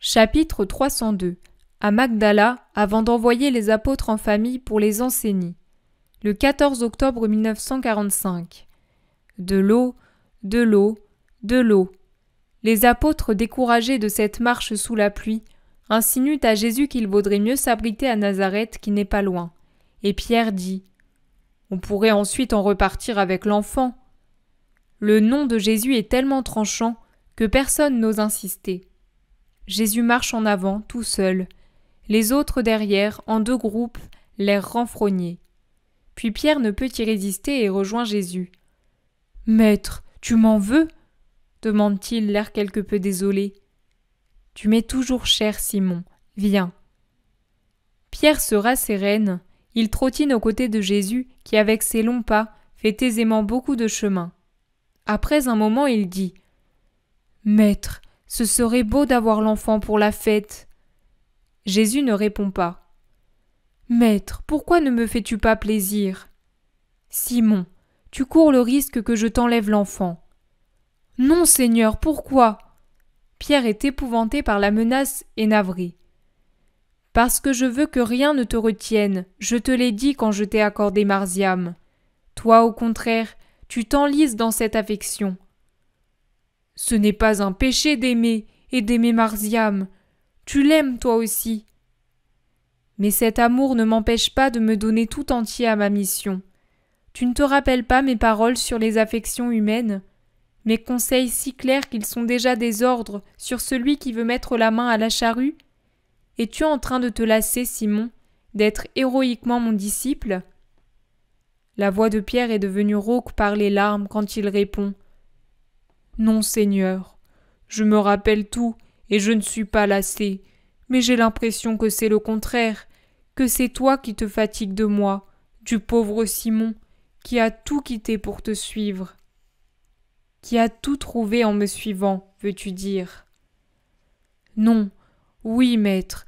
Chapitre 302. À Magdala, avant d'envoyer les apôtres en famille pour les enseigner. Le 14 octobre 1945. De l'eau, de l'eau, de l'eau. Les apôtres, découragés de cette marche sous la pluie, insinuent à Jésus qu'il vaudrait mieux s'abriter à Nazareth qui n'est pas loin. Et Pierre dit « On pourrait ensuite en repartir avec l'enfant. » Le nom de Jésus est tellement tranchant que personne n'ose insister. Jésus marche en avant, tout seul. Les autres derrière, en deux groupes, l'air renfrogné. Puis Pierre ne peut y résister et rejoint Jésus. « Maître, tu m'en veux ?» demande-t-il, l'air quelque peu désolé. « Tu m'es toujours cher, Simon. Viens. » Pierre se rassérène. Il trottine aux côtés de Jésus qui, avec ses longs pas, fait aisément beaucoup de chemin. Après un moment, il dit « Maître, ce serait beau d'avoir l'enfant pour la fête. » Jésus ne répond pas. « Maître, pourquoi ne me fais-tu pas plaisir ? » « Simon, tu cours le risque que je t'enlève l'enfant. »« Non, Seigneur, pourquoi ?» Pierre est épouvanté par la menace et navré. « Parce que je veux que rien ne te retienne, je te l'ai dit quand je t'ai accordé Marziam. Toi, au contraire, tu t'enlises dans cette affection. » « Ce n'est pas un péché d'aimer, et d'aimer Marziam. Tu l'aimes toi aussi. » « Mais cet amour ne m'empêche pas de me donner tout entier à ma mission. Tu ne te rappelles pas mes paroles sur les affections humaines, mes conseils si clairs qu'ils sont déjà des ordres sur celui qui veut mettre la main à la charrue ? Es-tu en train de te lasser, Simon, d'être héroïquement mon disciple ? » La voix de Pierre est devenue rauque par les larmes quand il répond « Non, Seigneur, je me rappelle tout et je ne suis pas lassé, mais j'ai l'impression que c'est le contraire, que c'est toi qui te fatigues de moi, du pauvre Simon, qui a tout quitté pour te suivre. Qui a tout trouvé en me suivant, veux-tu dire ? Non, oui, maître,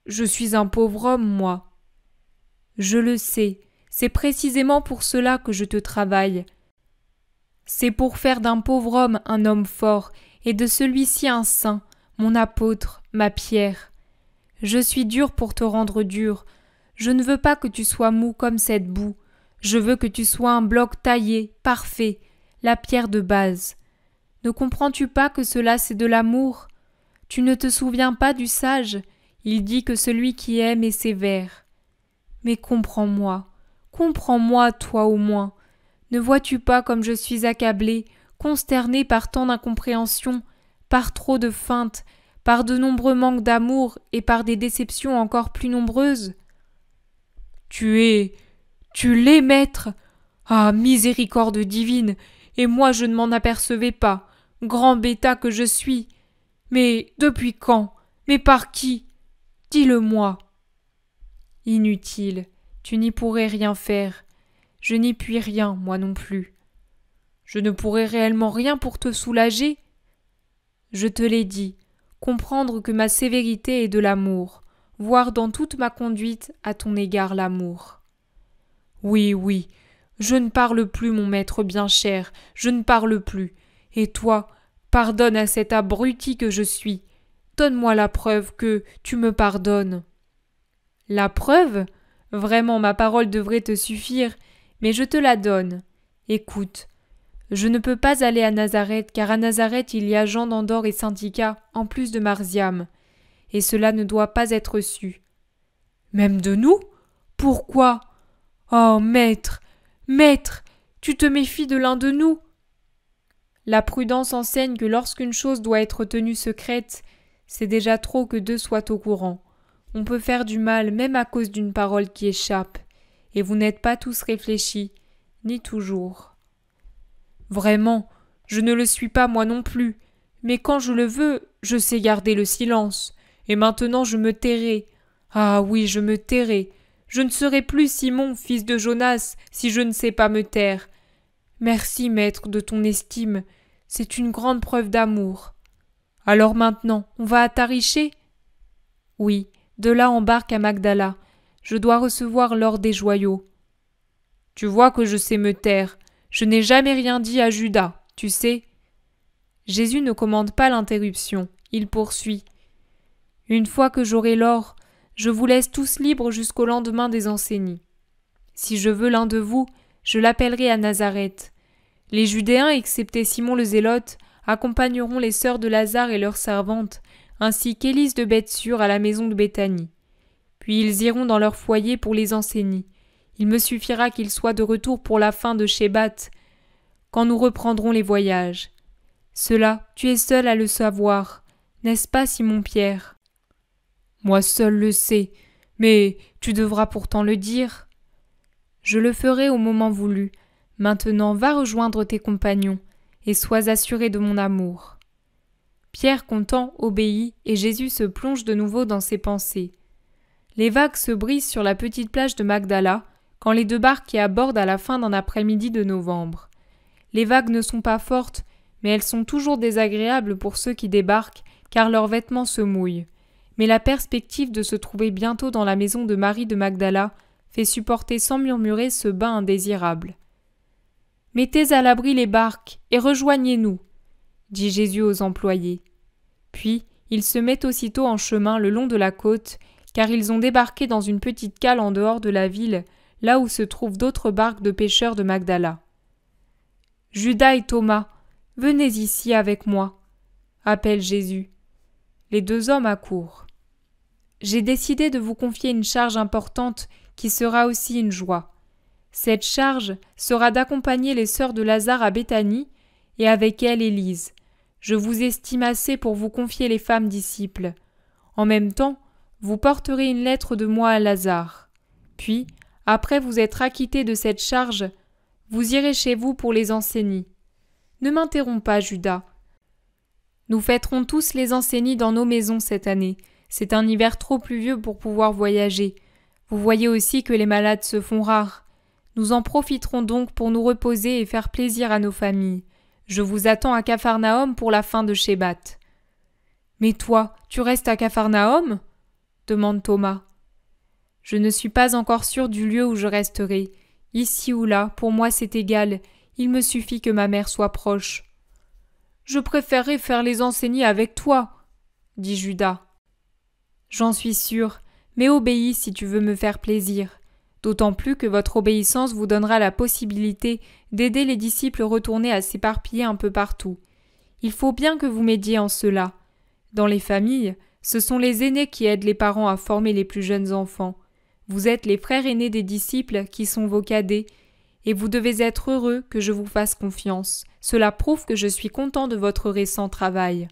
je suis un pauvre homme, moi. Je le sais, c'est précisément pour cela que je te travaille. C'est pour faire d'un pauvre homme un homme fort, et de celui-ci un saint, mon apôtre, ma pierre. Je suis dur pour te rendre dur. Je ne veux pas que tu sois mou comme cette boue. Je veux que tu sois un bloc taillé, parfait, la pierre de base. Ne comprends-tu pas que cela c'est de l'amour ? Tu ne te souviens pas du sage ? Il dit que celui qui aime est sévère. Mais comprends-moi, toi au moins. Ne vois-tu pas comme je suis accablé, consterné par tant d'incompréhension, par trop de feintes, par de nombreux manques d'amour et par des déceptions encore plus nombreuses ? Tu l'es, maître ? Ah, miséricorde divine ! Et moi je ne m'en apercevais pas, grand bêta que je suis. Mais depuis quand ? Mais par qui ? Dis-le-moi. Inutile, tu n'y pourrais rien faire. Je n'y puis rien, moi non plus. Je ne pourrais réellement rien pour te soulager ? Je te l'ai dit, comprendre que ma sévérité est de l'amour, voir dans toute ma conduite à ton égard l'amour. Oui, oui, je ne parle plus, mon maître bien cher, je ne parle plus. Et toi, pardonne à cet abruti que je suis. Donne-moi la preuve que tu me pardonnes. La preuve ? Vraiment, ma parole devrait te suffire, mais je te la donne. Écoute, je ne peux pas aller à Nazareth, car à Nazareth il y a Jean d'Andorre et Syntycha, en plus de Marziam, et cela ne doit pas être su. Même de nous ? Pourquoi ? Oh, maître, tu te méfies de l'un de nous ? La prudence enseigne que lorsqu'une chose doit être tenue secrète, c'est déjà trop que deux soient au courant. On peut faire du mal même à cause d'une parole qui échappe, et vous n'êtes pas tous réfléchis, ni toujours. Vraiment, je ne le suis pas moi non plus, mais quand je le veux, je sais garder le silence, et maintenant je me tairai. Ah oui, je me tairai. Je ne serai plus Simon, fils de Jonas, si je ne sais pas me taire. Merci, maître, de ton estime, c'est une grande preuve d'amour. Alors maintenant, on va à Tariché ? Oui, de là embarque à Magdala. Je dois recevoir l'or des joyaux. Tu vois que je sais me taire. Je n'ai jamais rien dit à Judas, tu sais. Jésus ne commande pas l'interruption. Il poursuit. Une fois que j'aurai l'or, je vous laisse tous libres jusqu'au lendemain des enseignes. Si je veux l'un de vous, je l'appellerai à Nazareth. Les Judéens, excepté Simon le Zélote, accompagneront les sœurs de Lazare et leurs servantes, ainsi qu'Élise de Bethsur à la maison de Béthanie. Puis ils iront dans leur foyer pour les enseigner. Il me suffira qu'ils soient de retour pour la fin de Shébat, quand nous reprendrons les voyages. Cela, tu es seul à le savoir, n'est-ce pas, Simon-Pierre ? Moi seul le sais, mais tu devras pourtant le dire. Je le ferai au moment voulu. Maintenant, va rejoindre tes compagnons, et sois assuré de mon amour. Pierre, content, obéit, et Jésus se plonge de nouveau dans ses pensées. Les vagues se brisent sur la petite plage de Magdala, quand les deux barques y abordent à la fin d'un après-midi de novembre. Les vagues ne sont pas fortes, mais elles sont toujours désagréables pour ceux qui débarquent, car leurs vêtements se mouillent. Mais la perspective de se trouver bientôt dans la maison de Marie de Magdala fait supporter sans murmurer ce bain indésirable. « Mettez à l'abri les barques et rejoignez-nous » dit Jésus aux employés. Puis, il se met aussitôt en chemin le long de la côte, car ils ont débarqué dans une petite cale en dehors de la ville, là où se trouvent d'autres barques de pêcheurs de Magdala. « Judas et Thomas, venez ici avec moi » appelle Jésus. Les deux hommes accourent. « J'ai décidé de vous confier une charge importante qui sera aussi une joie. Cette charge sera d'accompagner les sœurs de Lazare à Béthanie et avec elles Élise. Je vous estime assez pour vous confier les femmes disciples. En même temps, vous porterez une lettre de moi à Lazare. Puis, après vous être acquitté de cette charge, vous irez chez vous pour les enseigner. Ne m'interromps pas, Judas. Nous fêterons tous les enseignes dans nos maisons cette année. C'est un hiver trop pluvieux pour pouvoir voyager. Vous voyez aussi que les malades se font rares. Nous en profiterons donc pour nous reposer et faire plaisir à nos familles. Je vous attends à Capharnaüm pour la fin de Shébat. »« Mais toi, tu restes à Capharnaüm » demande Thomas. « Je ne suis pas encore sûr du lieu où je resterai. Ici ou là, pour moi c'est égal. Il me suffit que ma mère soit proche. »« Je préférerais faire les enseigner avec toi, » dit Judas. « J'en suis sûr, mais obéis si tu veux me faire plaisir. D'autant plus que votre obéissance vous donnera la possibilité d'aider les disciples retournés à s'éparpiller un peu partout. Il faut bien que vous m'aidiez en cela. Dans les familles, ce sont les aînés qui aident les parents à former les plus jeunes enfants. Vous êtes les frères aînés des disciples qui sont vos cadets, et vous devez être heureux que je vous fasse confiance. Cela prouve que je suis content de votre récent travail. »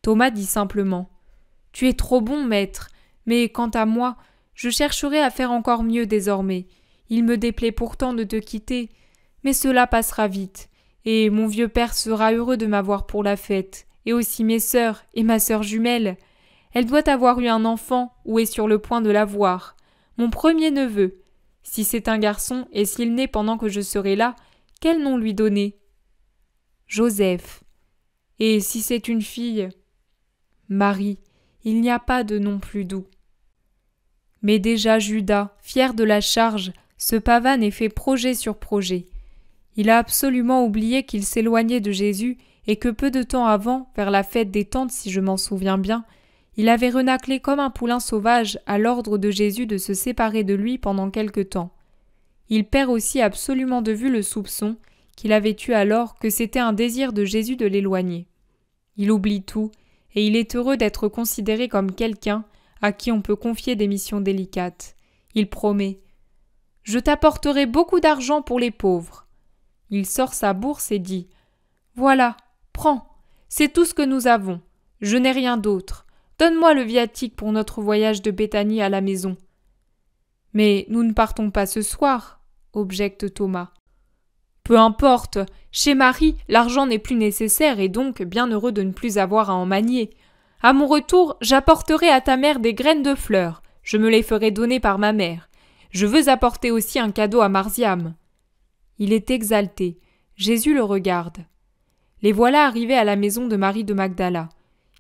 Thomas dit simplement : « Tu es trop bon, maître, mais quant à moi, je chercherai à faire encore mieux désormais. Il me déplaît pourtant de te quitter, mais cela passera vite, et mon vieux père sera heureux de m'avoir pour la fête, et aussi mes sœurs et ma sœur jumelle. Elle doit avoir eu un enfant ou est sur le point de l'avoir. Mon premier neveu. Si c'est un garçon et s'il naît pendant que je serai là, quel nom lui donner ? Joseph. Et si c'est une fille ? Marie. Il n'y a pas de nom plus doux. Mais déjà Judas, fier de la charge, se pavane et fait projet sur projet. Il a absolument oublié qu'il s'éloignait de Jésus et que peu de temps avant, vers la fête des Tentes si je m'en souviens bien, il avait renâclé comme un poulain sauvage à l'ordre de Jésus de se séparer de lui pendant quelque temps. Il perd aussi absolument de vue le soupçon qu'il avait eu alors que c'était un désir de Jésus de l'éloigner. Il oublie tout, et il est heureux d'être considéré comme quelqu'un à qui on peut confier des missions délicates. Il promet « Je t'apporterai beaucoup d'argent pour les pauvres. » Il sort sa bourse et dit « Voilà, prends, c'est tout ce que nous avons. Je n'ai rien d'autre. Donne-moi le viatique pour notre voyage de Béthanie à la maison. » « Mais nous ne partons pas ce soir, » objecte Thomas. « Peu importe, chez Marie, l'argent n'est plus nécessaire et donc bien heureux de ne plus avoir à en manier. À mon retour, j'apporterai à ta mère des graines de fleurs. Je me les ferai donner par ma mère. Je veux apporter aussi un cadeau à Marziam. » Il est exalté. Jésus le regarde. Les voilà arrivés à la maison de Marie de Magdala.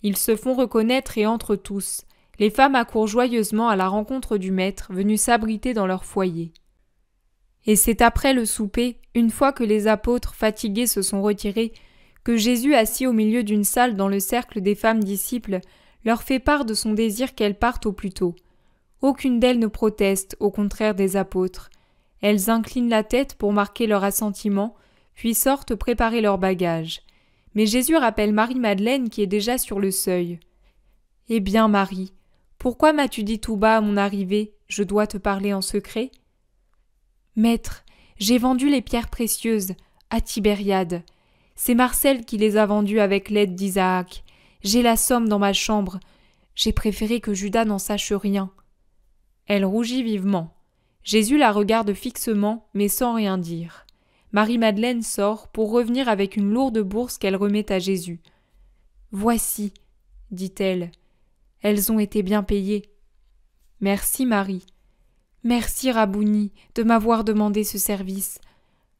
Ils se font reconnaître et entrent tous. Les femmes accourent joyeusement à la rencontre du Maître, venu s'abriter dans leur foyer. Et c'est après le souper, une fois que les apôtres fatigués se sont retirés, que Jésus, assis au milieu d'une salle dans le cercle des femmes disciples, leur fait part de son désir qu'elles partent au plus tôt. Aucune d'elles ne proteste, au contraire des apôtres. Elles inclinent la tête pour marquer leur assentiment, puis sortent préparer leurs bagages. Mais Jésus rappelle Marie-Madeleine qui est déjà sur le seuil. « Eh bien, Marie, pourquoi m'as-tu dit tout bas à mon arrivée, je dois te parler en secret ?»« Maître, j'ai vendu les pierres précieuses à Tibériade. C'est Marcel qui les a vendues avec l'aide d'Isaac. J'ai la somme dans ma chambre. J'ai préféré que Judas n'en sache rien. » Elle rougit vivement. Jésus la regarde fixement, mais sans rien dire. Marie-Madeleine sort pour revenir avec une lourde bourse qu'elle remet à Jésus. « Voici, dit-elle. Elles ont été bien payées. »« Merci, Marie. Merci, Rabouni, de m'avoir demandé ce service.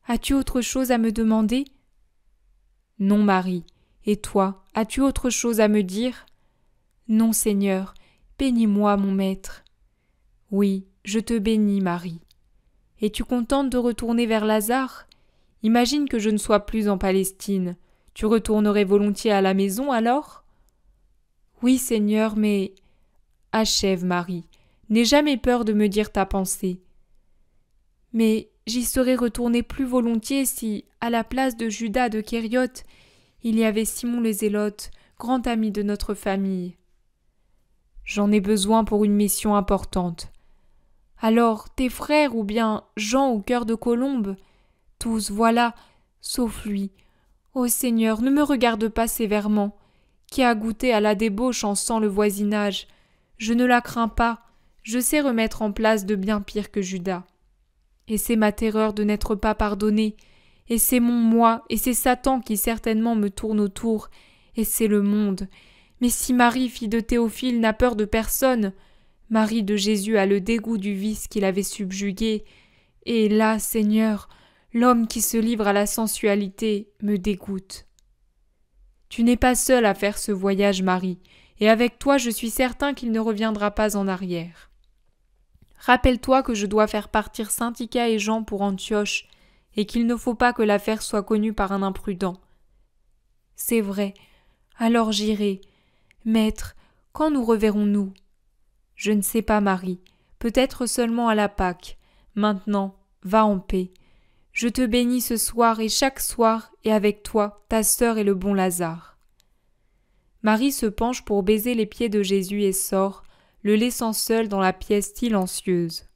As-tu autre chose à me demander ?»« Non, Marie. Et toi, as-tu autre chose à me dire ?»« Non, Seigneur. Bénis-moi, mon maître. »« Oui, je te bénis, Marie. Es-tu contente de retourner vers Lazare ? Imagine que je ne sois plus en Palestine. Tu retournerais volontiers à la maison alors ? » « Oui, Seigneur, mais… » « Achève, Marie. N'aie jamais peur de me dire ta pensée. »« Mais j'y serais retournée plus volontiers si, à la place de Judas de Kériote, il y avait Simon le Zélote, grand ami de notre famille. »« J'en ai besoin pour une mission importante. »« Alors, tes frères ou bien Jean au cœur de colombe ? Tous, voilà, sauf lui. Ô Seigneur, ne me regarde pas sévèrement. Qui a goûté à la débauche en sent le voisinage. Je ne la crains pas, je sais remettre en place de bien pire que Judas. Et c'est ma terreur de n'être pas pardonnée, et c'est mon moi, et c'est Satan qui certainement me tourne autour, et c'est le monde. Mais si Marie, fille de Théophile, n'a peur de personne, Marie de Jésus a le dégoût du vice qui l'avait subjuguée, et là, Seigneur, l'homme qui se livre à la sensualité me dégoûte. Tu n'es pas seule à faire ce voyage, Marie, et avec toi je suis certain qu'il ne reviendra pas en arrière. Rappelle-toi que je dois faire partir Syntycha et Jean pour Antioche, et qu'il ne faut pas que l'affaire soit connue par un imprudent. C'est vrai, alors j'irai. Maître, quand nous reverrons-nous ? Je ne sais pas, Marie, peut-être seulement à la Pâque. Maintenant, va en paix. Je te bénis ce soir et chaque soir, et avec toi, ta sœur et le bon Lazare. Marie se penche pour baiser les pieds de Jésus et sort, le laissant seul dans la pièce silencieuse.